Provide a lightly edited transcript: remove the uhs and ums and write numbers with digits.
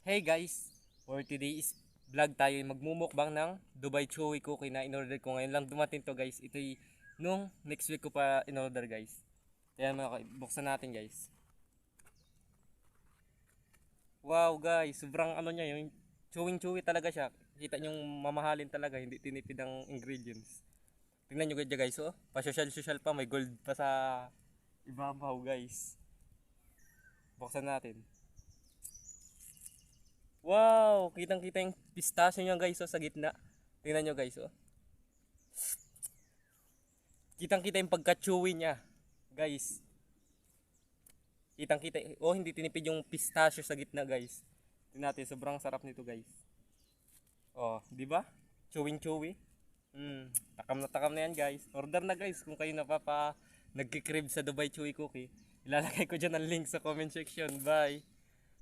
Hey guys, for today's vlog tayo ay magmumukbang ng Dubai Chewy Cookie na in-order ko ngayon lang dumating to guys. Ito nung next week ko pa in-order guys. Kaya buksan natin guys. Wow guys, sobrang ano niya yung chewing chewy talaga siya. Kita nyo mamahalin talaga, hindi tinipid ang ingredients. Tingnan nyo guys, oh. Pa-social pa, may gold pa sa ibabaw guys. Buksan natin. Wow! Kitang-kita yung pistachio niya guys oh, sa gitna. Tingnan nyo guys oh. Kitang-kita yung pagka-chewy niya. Guys. Kitang-kita. Oh, hindi tinipid yung pistachio sa gitna guys. Tingnan natin, sobrang sarap nito guys. Oh, di ba? Chewing-chewy. Takam na yan guys. Order na guys kung kayo nagki-crave sa Dubai Chewy Cookie. Ilalagay ko dyan ang link sa comment section. Bye!